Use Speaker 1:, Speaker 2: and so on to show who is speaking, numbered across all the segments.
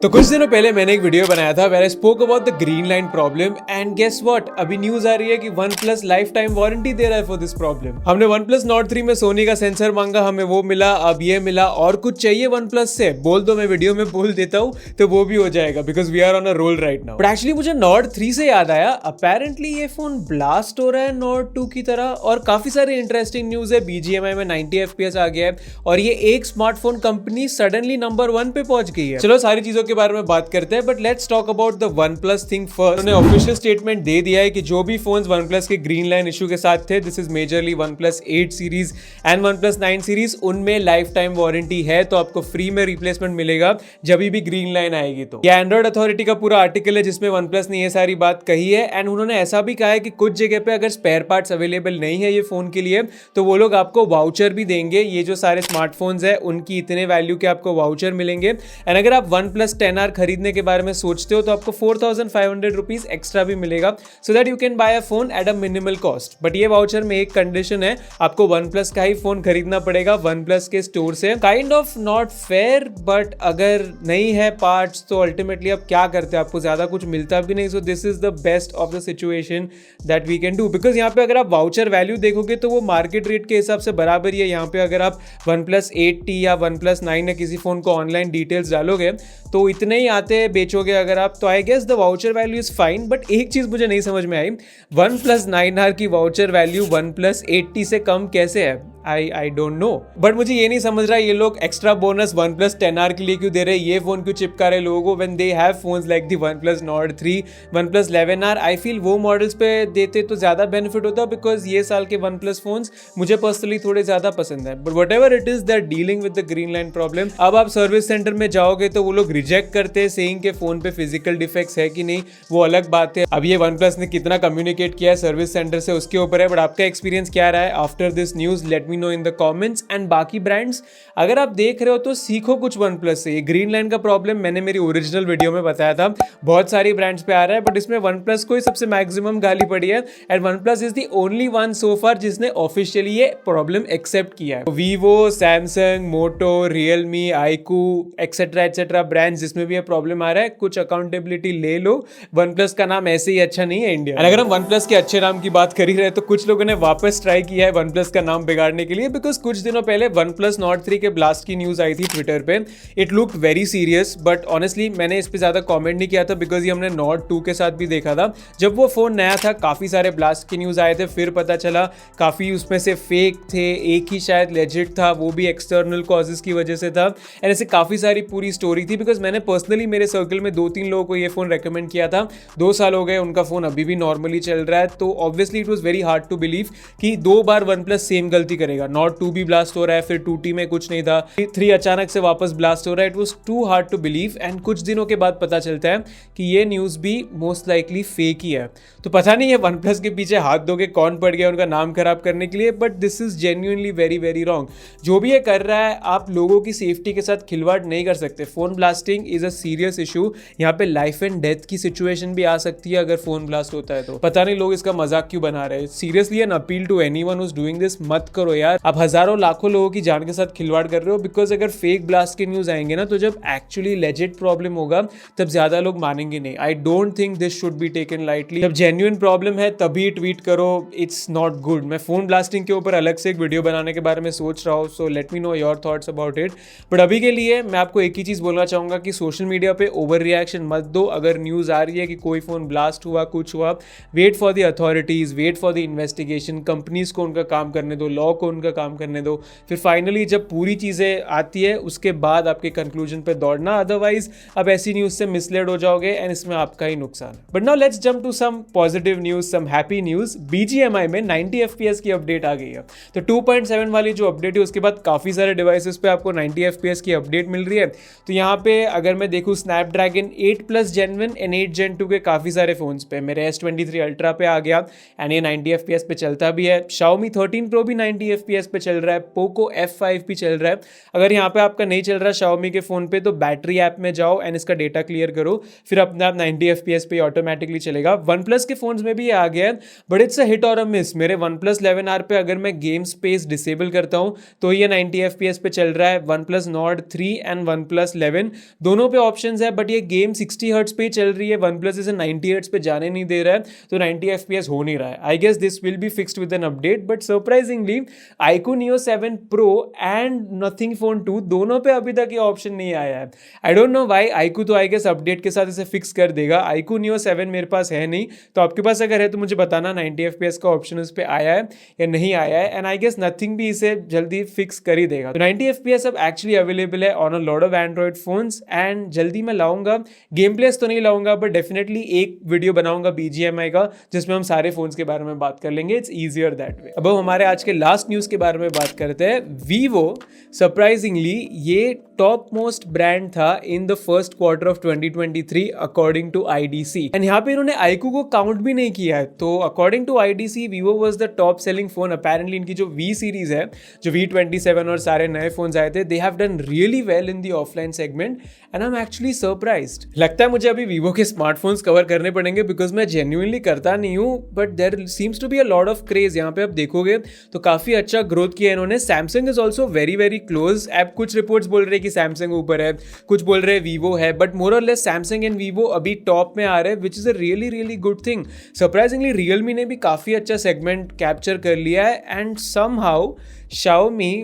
Speaker 1: तो कुछ दिनों पहले मैंने एक वीडियो बनाया था where I spoke about the green line problem and guess what, अभी न्यूज आ रही है कि OnePlus लाइफ टाइम वारंटी दे रहा है फॉर दिस प्रॉब्लम। हमने OnePlus Nord 3 में सोनी का सेंसर मांगा, हमें वो मिला, अब ये मिला, और कुछ चाहिए OnePlus से बोल दो, मैं वीडियो में बोल देता हूँ तो वो भी हो जाएगा because we are on a roll right now. But actually मुझे Nord 3 से याद आया, अपेरेंटली ये फोन ब्लास्ट हो रहा है Nord 2 की तरह, और काफी सारी इंटरेस्टिंग न्यूज है। BGMI में 90 FPS आ गया है और ये एक स्मार्टफोन कंपनी सडनली नंबर 1 पे पहुंच गई है। चलो सारी चीजों के बारे में बात करते हैं, but let's talk about the OnePlus thing first. उन्होंने ऑफिशियल स्टेटमेंट दे दिया है कि जो भी फोन्स OnePlus के ग्रीन लाइन इशू के साथ थे, this is majorly OnePlus 8 series and OnePlus 9 series, उनमें लाइफ टाइम वारंटी है, तो आपको फ्री में रिप्लेसमेंट मिलेगा जब भी ग्रीन लाइन आएगी। तो ये एंड्रॉइड अथॉरिटी का पूरा आर्टिकल है जिसमें OnePlus ने ये सारी बात कही है, एंड उन्होंने ऐसा भी कहा है कि कुछ जगह पे अगर स्पेयर पार्ट्स अवेलेबल नहीं है ये फोन के लिए, तो वो लोग आपको वाउचर भी देंगे। ये जो सारे स्मार्टफोन्स है उनकी इतने वैल्यू के आपको वाउचर मिलेंगे, एंड अगर आप OnePlus 10R खरीदने के बारे में सोचते हो तो आपको 4500 रुपीज एक्स्ट्रा भी मिलेगा, so that you can buy a phone at a minimal cost. But ये वाउचर में एक कंडीशन है, आपको OnePlus का ही फोन खरीदना पड़ेगा OnePlus के स्टोर से। Kind of not fair, but अगर नहीं है पार्ट्स तो अल्टीमेटली आप क्या करते हैं, आपको ज्यादा कुछ मिलता भी नहीं। So this is the best of the situation that we can do, because यहाँ पे अगर आप वाउचर वैल्यू देखोगे तो वो मार्केट रेट के हिसाब से बराबर ही है। यहाँ पे अगर आप OnePlus 8T या OnePlus 9 या किसी फोन को ऑनलाइन डिटेल्स डालोगे तो इतने ही आते बेचोगे अगर आप, तो I guess the voucher value is fine. But एक चीज मुझे नहीं समझ में आई, OnePlus 9R की वाउचर वैल्यू OnePlus 8T से कम कैसे है? I don't know. बट मुझे ये नहीं समझ रहा ये लोग एक्स्ट्रा बोनस OnePlus 10R के लिए क्यों दे रहे हैं, ये फोन क्यों चिपका रहे लोगों को when they have phones like the OnePlus Nord 3, OnePlus 11R। I feel वो मॉडल्स पे देते तो ज्यादा बेनिफिट होता, बिकॉज ये साल के OnePlus फोन्स मुझे पर्सनली थोड़े ज्यादा पसंद है। But whatever it is, they are dealing with the green line problem. अब आप सर्विस सेंटर में जाओगे तो वो लोग रिजेक्ट करते हैं, सेइंग के फोन पे फिजिकल डिफेक्ट्स है कि नहीं वो अलग बात है। अब ये OnePlus ने कितना कम्युनिकेट किया है सर्विस सेंटर से उसके ऊपर है, बट आपका एक्सपीरियंस क्या रहा है after this news? Late me no in the comments. And बाकी ब्रांड्स अगर आप देख रहे हो तो सीखो कुछ OnePlus से। ये ग्रीन लाइन का प्रॉब्लम मैंने मेरी ओरिजिनल वीडियो में बताया था, बहुत सारी ब्रांड्स पे आ रहा है, बट इसमें OnePlus को ही सबसे मैक्सिमम गाली पड़ी है, and OnePlus is the only one so far जिसने ऑफिशियली ये प्रॉब्लम एक्सेप्ट किया है। Vivo, Samsung, Moto, Realme, iQOO etcetera etcetera brands जिसमें भी ये प्रॉब्लम आ रहा है, कुछ अकाउंटेबिलिटी ले लो। OnePlus का नाम ऐसे ही अच्छा नहीं है इंडिया। अगर हम OnePlus के अच्छे नाम की बात कर ही रहे तो कुछ लोगों ने वापस ट्राई किया है OnePlus का नाम बिगाड़ने के लिए, बिकॉज कुछ दिनों पहले OnePlus Nord 3 के ब्लास्ट की न्यूज आई थी ट्विटर पे। It looked very serious, but honestly मैंने इस पे ज्यादा कमेंट नहीं किया था, बिकॉज ये हमने Nord 2 के साथ भी देखा था। जब वो फोन नया था काफी सारे ब्लास्ट की न्यूज आए थे, फिर पता चला काफी उसमें से फेक थे, एक ही शायद लेजिट था, वो भी एक्सटर्नल कॉजेस की वजह से था, एंड ऐसे काफी सारी पूरी स्टोरी थी। बिकॉज मैंने पर्सनली मेरे सर्कल में 2-3 लोगों को ये फोन रेकमेंड किया था, 2 साल हो गए, उनका फोन अभी भी नॉर्मली चल रहा है। तो obviously it was very hard to believe कि 2 बार OnePlus सेम गलती करेगा। Nord 2 भी ब्लास्ट हो रहा है, फिर 2T में कुछ नहीं था, 3 अचानक से वापस ब्लास्ट हो रहा है। It was too hard to believe, and कुछ दिनों के बाद पता चलता है कि ये न्यूज भी मोस्ट लाइकली फेक ही है। तो पता नहीं है OnePlus के पीछे हाथ धो के कौन पड़ गया उनका नाम खराब करने के लिए, but this is genuinely very very wrong. जो भी ये कर रहा है, आप लोगों की सेफ्टी के साथ खिलवाड़ नहीं कर सकते। Phone blasting is a serious issue, यहाँ पे लाइफ एंड डेथ की सिचुएशन भी आ सकती है अगर फोन ब्लास्ट होता है तो। पता नहीं लोग इसका मजाक क्यों बना रहे हैं। Seriously an appeal to anyone who is doing this, मत करो यार। आप हजारों लाखों लोगों की जान के साथ खिलवाड़ कर रहे हो, बिकॉज अगर फेक ब्लास्ट के न्यूज आएंगे ना, तो जब एक्चुअली लेजिट प्रॉब्लम होगा तब ज्यादा लोग मानेंगे नहीं। I don't think this should be taken lightly. जब जेन्युइन प्रॉब्लम है तभी ट्वीट करो, इट्स नॉट गुड। मैं फोन ब्लास्टिंग के ऊपर अलग से एक वीडियो बनाने के बारे में सोच रहा हूँ, so let me know your thoughts about it. But अभी के लिए मैं आपको एक ही चीज बोलना चाहूंगा कि सोशल मीडिया पे ओवर रिएक्शन मत दो। अगर न्यूज आ रही है कि कोई फोन ब्लास्ट हुआ, कुछ हुआ, wait for the authorities, wait for the investigation. Companies को उनका काम करने दो, लॉ को उनका काम करने दो, फिर फाइनली जब पूरी चीजें आती है उसके बाद आपके कंक्लूजन पे दौड़ना। अदरवाइज आप ऐसी न्यूज से मिसलेड हो जाओगे, एंड इसमें आपका ही नुकसान। But now let's jump to some positive news, some happy news. BGMI में 90 FPS की अपडेट आ गई है। तो 2.7 वाली जो अपडेट है उसके बाद काफी सारे डिवाइसेस पे आपको 90 FPS की अपडेट मिल रही है। तो यहाँ पे अगर मैं देखूँ स्नैपड्रैगन 8+ Gen 1 एंड 8 Gen 2 के काफी सारे फोन्स पे, मेरे S23 Ultra पे आ गया, एंड ये 90 FPS पे चलता भी है। Xiaomi 13 Pro भी 90 FPS पे चल रहा है, पोको F5 भी चल रहा है। अगर यहाँ पे आपका नहीं चल रहा Xiaomi के फ़ोन पे तो बैटरी ऐप में जाओ एंड इसका डेटा क्लियर करो, फिर अपने आप 90 FPS पे ऑटोमेटिकली चलेगा। वन प्लस के फ़ोन्स में भी ये आ गया है, बट इट्स अ हिट और अ मिस। मेरे वन प्लस 11R पे अगर मैं गेम स्पेस डिसेबल करता हूँ तो ये 90 FPS पे चल रहा है। One plus Nord 3 and one plus 11 दोनों पे ऑप्शंस है, बट ये गेम 60 हर्ट्स पे चल रही है। वन प्लस इसे 90 हर्ट्स पे जाने नहीं दे रहा है, तो 90 FPS हो नहीं रहा है। I guess this will be fixed with an update, but surprisingly iQOO Neo 7 Pro and nothing phone 2 दोनों पे अभी तक ये ऑप्शन नहीं आया है। I don't know why. iQOO तो आई गेस अपडेट के साथ इसे फिक्स कर देगा। iQOO Neo 7 मेरे पास है नहीं, तो आपके पास अगर है तो मुझे बताना 90 FPS का ऑप्शन उस पर आया है या नहीं आया है। एंड आई गेस नथिंग भी इसे जल्दी फिक्स कर ही देगा। तो 90 FPS अब एक्चुअली अवेलेबल है on a lot of Android phones and जल्दी मैं लाऊंगा। गेम प्लेस तो नहीं लाऊंगा, बट डेफिनेटली एक वीडियो बनाऊंगा BGMI का, जिसमें हम सारे फोन्स के बारे में बात कर लेंगे। It's easier that way. अब हम हमारे आज के लास्ट न्यूज के बारे में बात करते हैं। वीवो सरप्राइजिंगली ये टॉप मोस्ट ब्रांड था in the first quarter of 2023 according to IDC, and यहाँ पे इन्होंने iQOO को काउंट भी नहीं किया है। तो according to IDC Vivo was the top selling phone. Apparently इनकी जो V सीरीज है, जो V27 और सारे नए फोन्स आए थे, they have done really well in the offline segment and I am actually surprised. लगता है मुझे अभी वीवो के स्मार्टफोन्स कवर करने पड़ेंगे, बिकॉज मैं जेन्युइनली करता नहीं हूँ, but there seems to be a lot of craze. यहाँ पे आप देखोगे तो काफी अच्छा ग्रोथ किया इन्होंने। Samsung is also very very close. अब कुछ रिपोर्ट्स बोल रहे हैं कि सैमसंग ऊपर है, कुछ बोल रहे हैं वीवो है, बट मोर और लेस सैमसंग एंड वीवो अभी टॉप में आ रहे हैं, which is a really really good thing. Surprisingly Realme ने भी काफी अच्छा सेगमेंट कैप्चर कर लिया है एंड समहाउ Xiaomi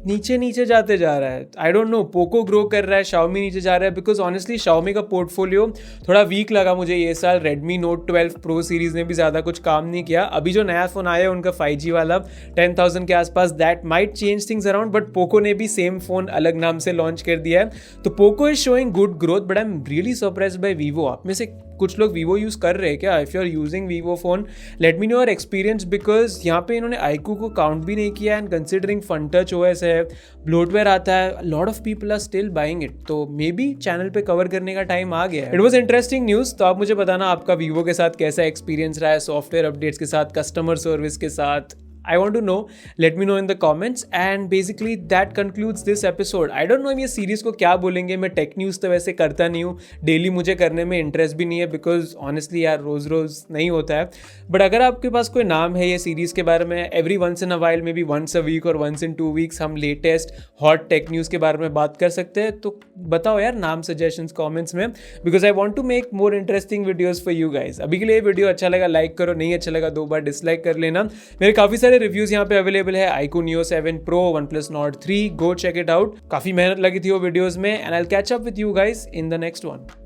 Speaker 1: नीचे नीचे जाते जा रहा है। I don't know, Poco grow कर रहा है, Xiaomi नीचे जा रहा है, बिकॉज ऑनेस्टली Xiaomi का पोर्टफोलियो थोड़ा वीक लगा मुझे ये साल। Redmi Note 12 Pro सीरीज ने भी ज़्यादा कुछ काम नहीं किया। अभी जो नया फ़ोन आया है उनका 5G वाला 10,000 के आसपास, that might change things around, but Poco ने भी सेम फ़ोन अलग नाम से लॉन्च कर दिया है। तो Poco is showing good growth, but I am really surprised bye Vivo. आप में से कुछ लोग वीवो यूज़ कर रहे हैं क्या? If you are using Vivo phone, let me know your experience, because यहाँ पे इन्होंने iQOO को काउंट भी नहीं किया and considering fun touch OS है, ब्लोटवेयर आता है, lot of people are still buying it. तो मे बी चैनल पे कवर करने का टाइम आ गया है। It was interesting news. तो आप मुझे बताना आपका वीवो के साथ कैसा एक्सपीरियंस रहा है, सॉफ्टवेयर अपडेट्स के साथ, कस्टमर सर्विस के साथ। I want to know, let me know in the comments, and basically that concludes this episode. I don't know ये सीरीज को क्या बोलेंगे। मैं टेक न्यूज़ तो वैसे करता नहीं हूँ, डेली मुझे करने में इंटरेस्ट भी नहीं है, बिकॉज ऑनेस्टली यार रोज़ रोज़ नहीं होता है। बट अगर आपके पास कोई नाम है ये सीरीज़ के बारे में, every once in a while, maybe once a week और वंस इन 2 वीक्स हम लेटेस्ट हॉट टेक न्यूज़ के बारे में बात कर सकते हैं, तो बताओ यार नाम सजेशंस कमेंट्स में, because I want to make more interesting videos for you guys. अभी के लिए वीडियो अच्छा लगा लाइक करो, नहीं अच्छा लगा 2 बार डिसलाइक कर लेना। मेरे काफ़ी सारे रिव्यूज़ यहाँ पे अवेलेबल है। iQOO Neo 7 Pro, OnePlus Nord 3, go check it out। काफी मेहनत लगी थी वो वीडियोस में, and I'll catch up with you guys in the next one।